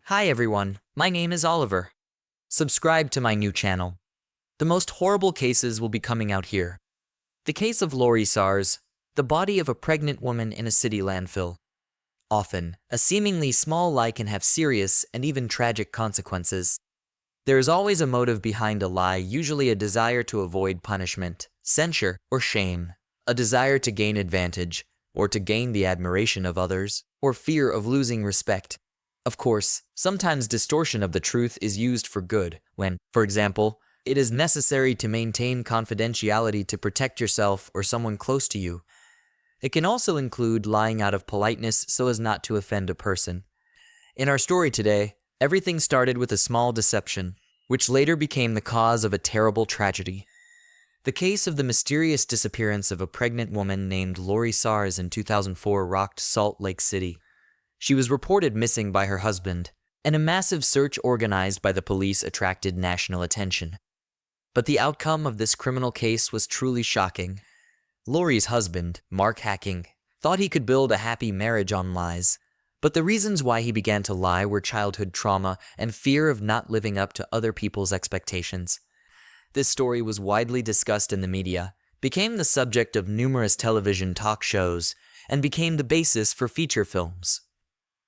Hi everyone, my name is Oliver. Subscribe to my new channel. The most horrible cases will be coming out here. The case of Lori Sars, the body of a pregnant woman in a city landfill. Often, a seemingly small lie can have serious and even tragic consequences. There is always a motive behind a lie, usually a desire to avoid punishment, censure, or shame, a desire to gain advantage, or to gain the admiration of others, or fear of losing respect. Of course, sometimes distortion of the truth is used for good, when, for example, it is necessary to maintain confidentiality to protect yourself or someone close to you. It can also include lying out of politeness so as not to offend a person. In our story today, everything started with a small deception, which later became the cause of a terrible tragedy. The case of the mysterious disappearance of a pregnant woman named Lori Sars in 2004 rocked Salt Lake City. She was reported missing by her husband, and a massive search organized by the police attracted national attention. But the outcome of this criminal case was truly shocking. Lori's husband, Mark Hacking, thought he could build a happy marriage on lies, but the reasons why he began to lie were childhood trauma and fear of not living up to other people's expectations. This story was widely discussed in the media, became the subject of numerous television talk shows, and became the basis for feature films.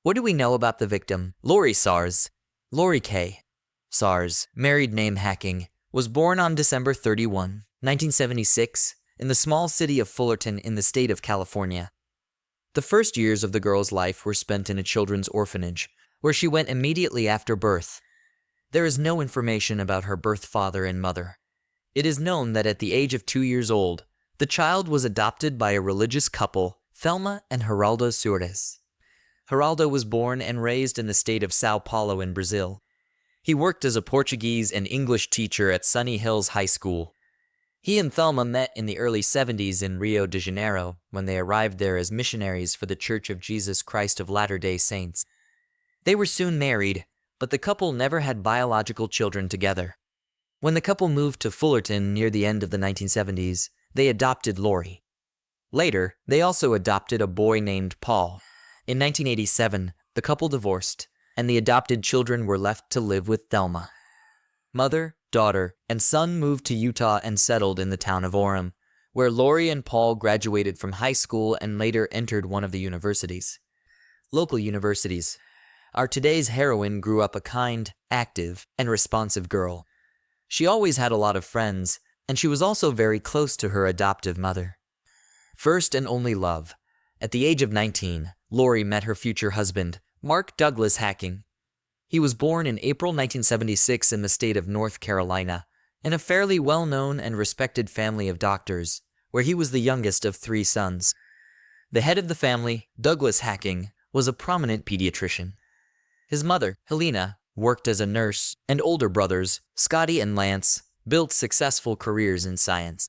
What do we know about the victim, Lori Sars? Lori K. Sars, married name Hacking, was born on December 31, 1976, in the small city of Fullerton in the state of California. The first years of the girl's life were spent in a children's orphanage, where she went immediately after birth. There is no information about her birth father and mother. It is known that at the age of 2 years old, the child was adopted by a religious couple, Thelma and Geraldo Soares. Geraldo was born and raised in the state of Sao Paulo in Brazil. He worked as a Portuguese and English teacher at Sunny Hills High School. He and Thelma met in the early 70s in Rio de Janeiro when they arrived there as missionaries for the Church of Jesus Christ of Latter-day Saints. They were soon married, but the couple never had biological children together. When the couple moved to Fullerton near the end of the 1970s, they adopted Lori. Later, they also adopted a boy named Paul. In 1987, the couple divorced, and the adopted children were left to live with Thelma. Mother, daughter, and son moved to Utah and settled in the town of Orem, where Lori and Paul graduated from high school and later entered one of the universities. Local universities. Our today's heroine grew up a kind, active, and responsive girl. She always had a lot of friends, and she was also very close to her adoptive mother. First and only love. At the age of 19, Lori met her future husband, Mark Douglas Hacking. He was born in April 1976 in the state of North Carolina, in a fairly well-known and respected family of doctors, where he was the youngest of 3 sons. The head of the family, Douglas Hacking, was a prominent pediatrician. His mother, Helena, worked as a nurse, and older brothers, Scotty and Lance, built successful careers in science.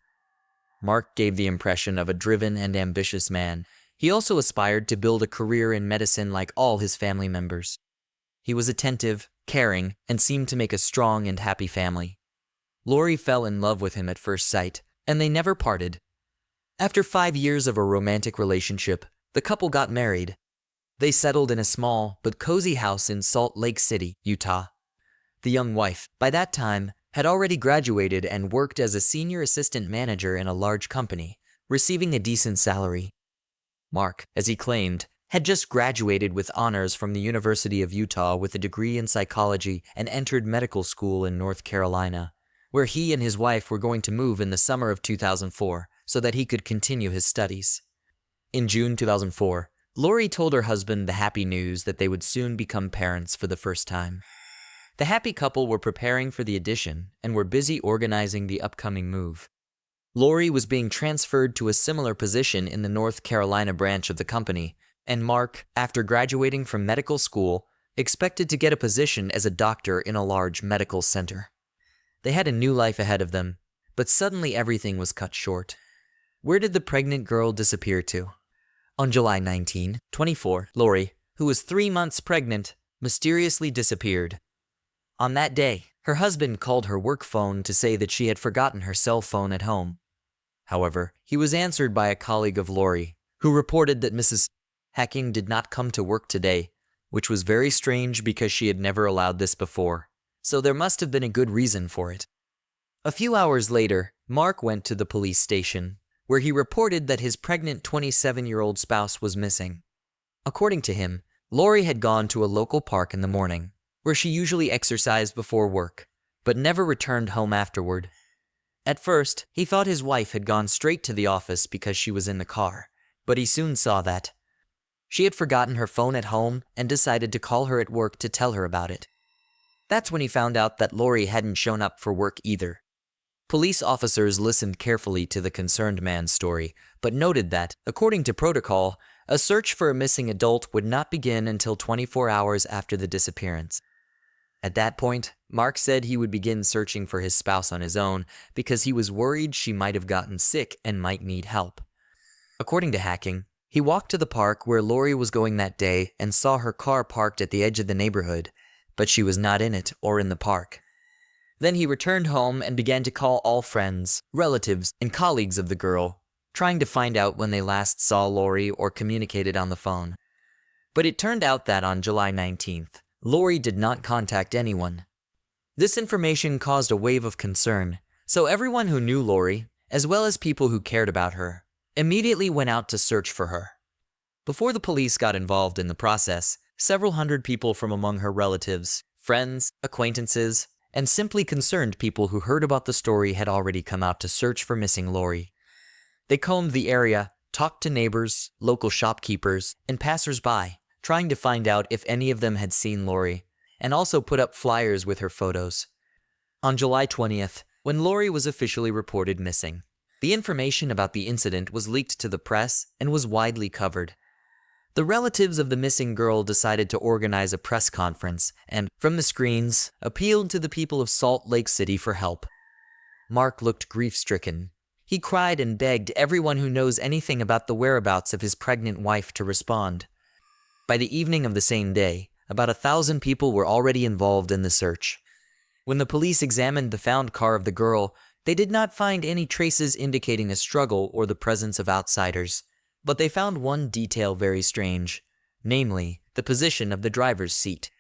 Mark gave the impression of a driven and ambitious man. He also aspired to build a career in medicine like all his family members. He was attentive, caring, and seemed to make a strong and happy family. Lori fell in love with him at first sight, and they never parted. After 5 years of a romantic relationship, the couple got married. They settled in a small but cozy house in Salt Lake City, Utah. The young wife, by that time, had already graduated and worked as a senior assistant manager in a large company, receiving a decent salary. Mark, as he claimed, had just graduated with honors from the University of Utah with a degree in psychology and entered medical school in North Carolina, where he and his wife were going to move in the summer of 2004 so that he could continue his studies. In June 2004, Lori told her husband the happy news that they would soon become parents for the first time. The happy couple were preparing for the addition and were busy organizing the upcoming move. Lori was being transferred to a similar position in the North Carolina branch of the company, and Mark, after graduating from medical school, expected to get a position as a doctor in a large medical center. They had a new life ahead of them, but suddenly everything was cut short. Where did the pregnant girl disappear to? On July 19, 2024, Lori, who was 3 months pregnant, mysteriously disappeared. On that day, her husband called her work phone to say that she had forgotten her cell phone at home. However, he was answered by a colleague of Lori, who reported that Mrs. Hacking did not come to work today which was very strange because she had never allowed this before, so there must have been a good reason for it. A few hours later, Mark went to the police station, where he reported that his pregnant 27-year-old spouse was missing. According to him, Lori had gone to a local park in the morning, where she usually exercised before work, but never returned home afterward. At first, he thought his wife had gone straight to the office because she was in the car, but he soon saw that she had forgotten her phone at home and decided to call her at work to tell her about it. That's when he found out that Lori hadn't shown up for work either. Police officers listened carefully to the concerned man's story, but noted that, according to protocol, a search for a missing adult would not begin until 24 hours after the disappearance. At that point, Mark said he would begin searching for his spouse on his own because he was worried she might have gotten sick and might need help. According to Hacking, he walked to the park where Lori was going that day and saw her car parked at the edge of the neighborhood, but she was not in it or in the park. Then he returned home and began to call all friends, relatives, and colleagues of the girl, trying to find out when they last saw Lori or communicated on the phone. But it turned out that on July 19th, Lori did not contact anyone. This information caused a wave of concern, so everyone who knew Lori, as well as people who cared about her, immediately went out to search for her. Before the police got involved in the process, several hundred people from among her relatives, friends, acquaintances, and simply concerned people who heard about the story had already come out to search for missing Lori. They combed the area, talked to neighbors, local shopkeepers, and passers-by, trying to find out if any of them had seen Lori, and also put up flyers with her photos. On July 20th, when Lori was officially reported missing, the information about the incident was leaked to the press and was widely covered. The relatives of the missing girl decided to organize a press conference and, from the screens, appealed to the people of Salt Lake City for help. Mark looked grief-stricken. He cried and begged everyone who knows anything about the whereabouts of his pregnant wife to respond. By the evening of the same day, about 1,000 people were already involved in the search. When the police examined the found car of the girl, they did not find any traces indicating a struggle or the presence of outsiders. But they found one detail very strange, namely, the position of the driver's seat.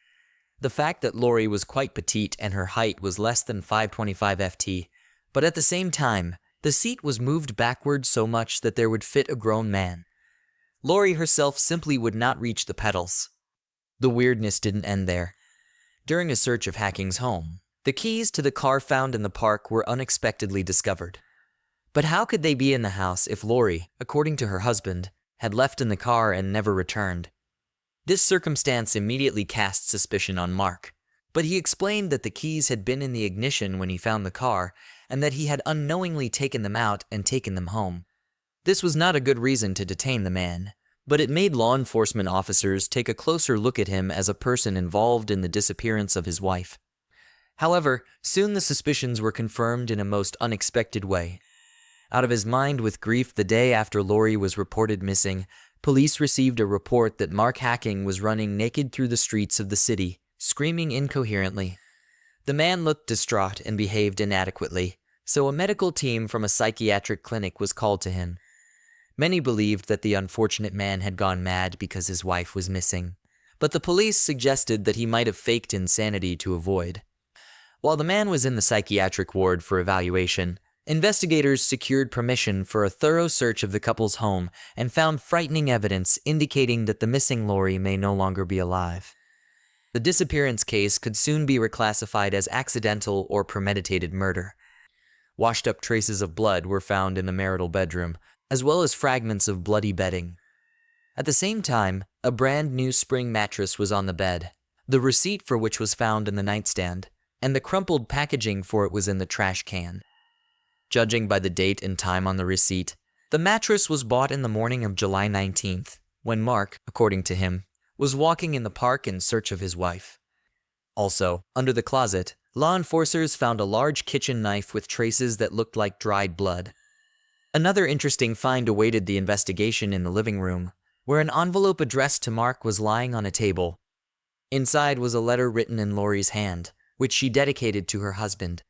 The fact that Lori was quite petite and her height was less than 525 ft, but at the same time, the seat was moved backwards so much that there would fit a grown man. Lori herself simply would not reach the pedals. The weirdness didn't end there. During a search of Hacking's home, the keys to the car found in the park were unexpectedly discovered. But how could they be in the house if Lori, according to her husband, had left in the car and never returned? This circumstance immediately cast suspicion on Mark, but he explained that the keys had been in the ignition when he found the car and that he had unknowingly taken them out and taken them home. This was not a good reason to detain the man, but it made law enforcement officers take a closer look at him as a person involved in the disappearance of his wife. However, soon the suspicions were confirmed in a most unexpected way. Out of his mind with grief the day after Lori was reported missing, police received a report that Mark Hacking was running naked through the streets of the city, screaming incoherently. The man looked distraught and behaved inadequately, so a medical team from a psychiatric clinic was called to him. Many believed that the unfortunate man had gone mad because his wife was missing, but the police suggested that he might have faked insanity to avoid. While the man was in the psychiatric ward for evaluation, investigators secured permission for a thorough search of the couple's home and found frightening evidence indicating that the missing Lori may no longer be alive. The disappearance case could soon be reclassified as accidental or premeditated murder. Washed-up traces of blood were found in the marital bedroom, as well as fragments of bloody bedding. At the same time, a brand-new spring mattress was on the bed, the receipt for which was found in the nightstand, and the crumpled packaging for it was in the trash can. Judging by the date and time on the receipt, the mattress was bought in the morning of July 19th, when Mark, according to him, was walking in the park in search of his wife. Also, under the closet, law enforcers found a large kitchen knife with traces that looked like dried blood. Another interesting find awaited the investigation in the living room, where an envelope addressed to Mark was lying on a table. Inside was a letter written in Lori's hand, which she dedicated to her husband.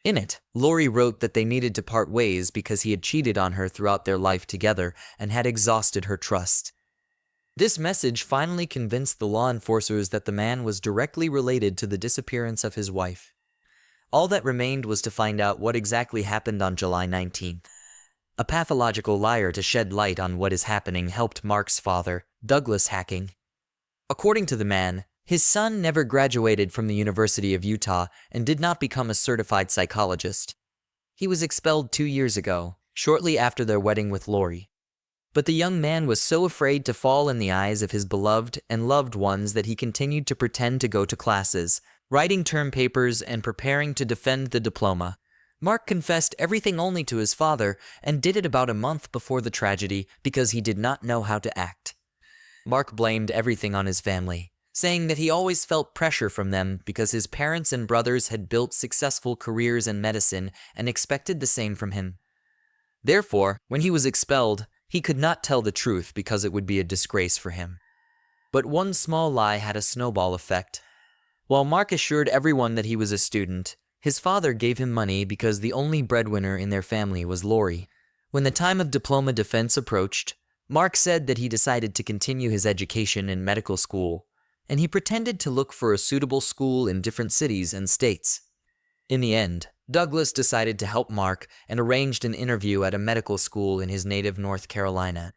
In it, Lori wrote that they needed to part ways because he had cheated on her throughout their life together and had exhausted her trust. This message finally convinced the law enforcers that the man was directly related to the disappearance of his wife. All that remained was to find out what exactly happened on July 19th. A pathological liar to shed light on what is happening helped Mark's father, Douglas Hacking. According to the man, his son never graduated from the University of Utah and did not become a certified psychologist. He was expelled 2 years ago, shortly after their wedding with Lori. But the young man was so afraid to fall in the eyes of his beloved and loved ones that he continued to pretend to go to classes, writing term papers and preparing to defend the diploma. Mark confessed everything only to his father and did it about a month before the tragedy because he did not know how to act. Mark blamed everything on his family, saying that he always felt pressure from them because his parents and brothers had built successful careers in medicine and expected the same from him. Therefore, when he was expelled, he could not tell the truth because it would be a disgrace for him. But one small lie had a snowball effect. While Mark assured everyone that he was a student, his father gave him money because the only breadwinner in their family was Lori. When the time of diploma defense approached, Mark said that he decided to continue his education in medical school, and he pretended to look for a suitable school in different cities and states. In the end, Douglas decided to help Mark and arranged an interview at a medical school in his native North Carolina.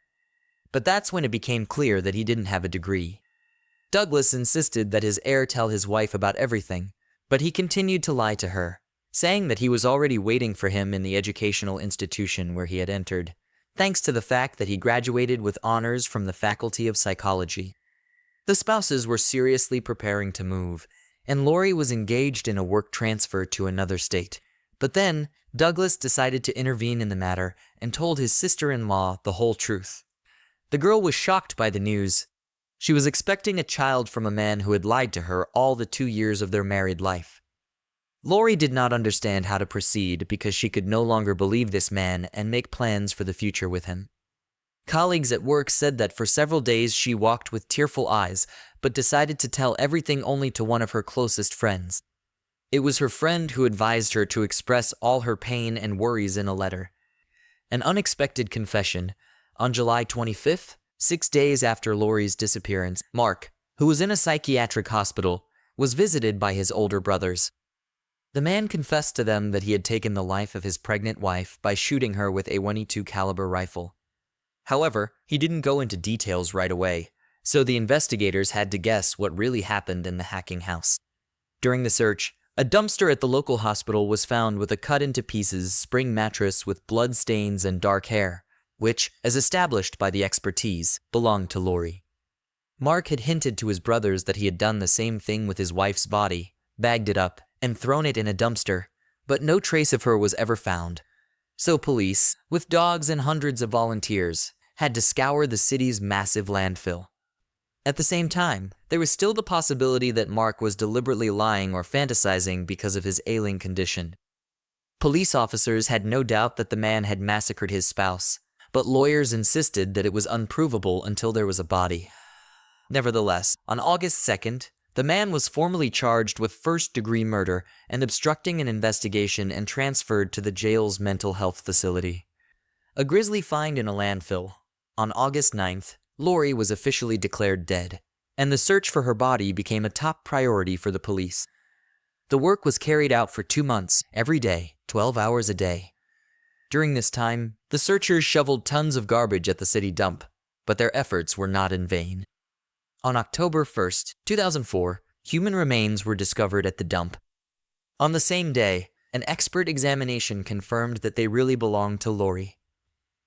But that's when it became clear that he didn't have a degree. Douglas insisted that his heir tell his wife about everything, but he continued to lie to her, saying that he was already waiting for him in the educational institution where he had entered, thanks to the fact that he graduated with honors from the Faculty of Psychology. The spouses were seriously preparing to move, and Lori was engaged in a work transfer to another state. But then, Douglas decided to intervene in the matter and told his sister-in-law the whole truth. The girl was shocked by the news. She was expecting a child from a man who had lied to her all the 2 years of their married life. Lori did not understand how to proceed because she could no longer believe this man and make plans for the future with him. Colleagues at work said that for several days she walked with tearful eyes, but decided to tell everything only to one of her closest friends. It was her friend who advised her to express all her pain and worries in a letter. An unexpected confession. On July 25th, 6 days after Lori's disappearance, Mark, who was in a psychiatric hospital, was visited by his older brothers. The man confessed to them that he had taken the life of his pregnant wife by shooting her with a .22 caliber rifle. However, he didn't go into details right away, so the investigators had to guess what really happened in the Hacking house. During the search, a dumpster at the local hospital was found with a cut-into-pieces spring mattress with blood stains and dark hair, which, as established by the expertise, belonged to Lori. Mark had hinted to his brothers that he had done the same thing with his wife's body, bagged it up, and thrown it in a dumpster, but no trace of her was ever found. So police, with dogs and hundreds of volunteers, had to scour the city's massive landfill. At the same time, there was still the possibility that Mark was deliberately lying or fantasizing because of his ailing condition. Police officers had no doubt that the man had massacred his spouse, but lawyers insisted that it was unprovable until there was a body. Nevertheless, on August 2nd, the man was formally charged with first-degree murder and obstructing an investigation and transferred to the jail's mental health facility. A grisly find in a landfill. On August 9th, Lori was officially declared dead, and the search for her body became a top priority for the police. The work was carried out for 2 months, every day, 12 hours a day. During this time, the searchers shoveled tons of garbage at the city dump, but their efforts were not in vain. On October 1st, 2004, human remains were discovered at the dump. On the same day, an expert examination confirmed that they really belonged to Lori.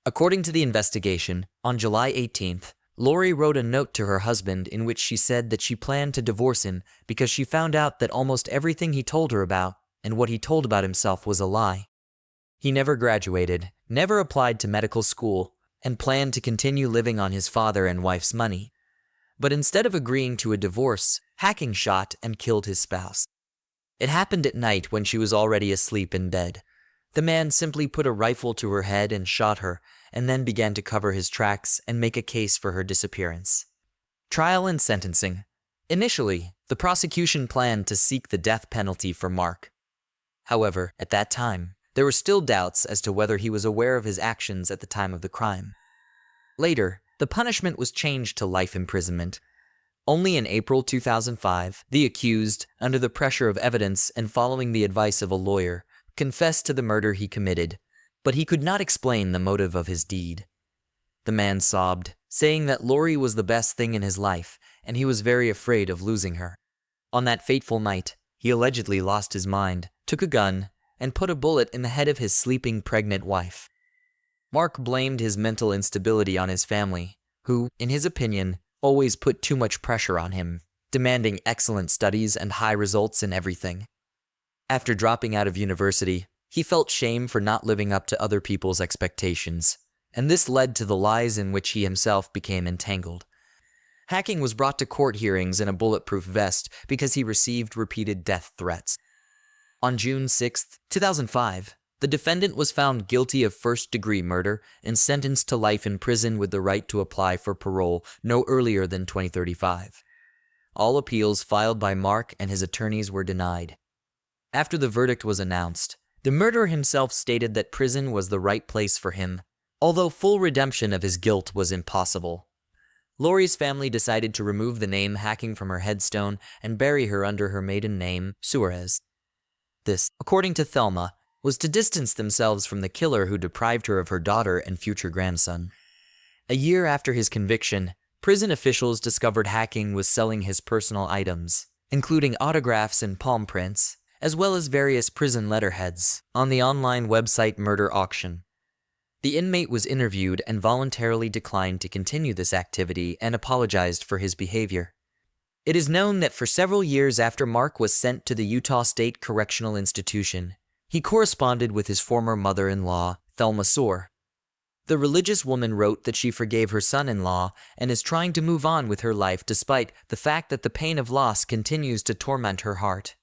According to the investigation, on July 18th, Lori wrote a note to her husband in which she said that she planned to divorce him because she found out that almost everything he told her about and what he told about himself was a lie. He never graduated, never applied to medical school, and planned to continue living on his father and wife's money. But instead of agreeing to a divorce, Hacking shot and killed his spouse. It happened at night when she was already asleep in bed. The man simply put a rifle to her head and shot her, and then began to cover his tracks and make a case for her disappearance. Trial and sentencing. Initially, the prosecution planned to seek the death penalty for Mark. However, at that time, there were still doubts as to whether he was aware of his actions at the time of the crime. Later, The punishment was changed to life imprisonment. Only in April 2005, the accused, under the pressure of evidence and following the advice of a lawyer, confessed to the murder he committed, but he could not explain the motive of his deed. The man sobbed, saying that Lori was the best thing in his life, and he was very afraid of losing her. On that fateful night, he allegedly lost his mind, took a gun, and put a bullet in the head of his sleeping pregnant wife. Mark blamed his mental instability on his family, who, in his opinion, always put too much pressure on him, demanding excellent studies and high results in everything. After dropping out of university, he felt shame for not living up to other people's expectations, and this led to the lies in which he himself became entangled. Hacking was brought to court hearings in a bulletproof vest because he received repeated death threats. On June 6, 2005, the defendant was found guilty of first-degree murder and sentenced to life in prison with the right to apply for parole no earlier than 2035. All appeals filed by Mark and his attorneys were denied. After the verdict was announced, the murderer himself stated that prison was the right place for him, although full redemption of his guilt was impossible. Lori's family decided to remove the name Hacking from her headstone and bury her under her maiden name, Suarez. This, according to Thelma, was to distance themselves from the killer who deprived her of her daughter and future grandson. A year after his conviction, prison officials discovered Hacking was selling his personal items, including autographs and palm prints, as well as various prison letterheads, on the online website Murder Auction. The inmate was interviewed and voluntarily declined to continue this activity and apologized for his behavior. It is known that for several years after Mark was sent to the Utah State Correctional Institution, he corresponded with his former mother-in-law, Thelma Soar. The religious woman wrote that she forgave her son-in-law and is trying to move on with her life despite the fact that the pain of loss continues to torment her heart.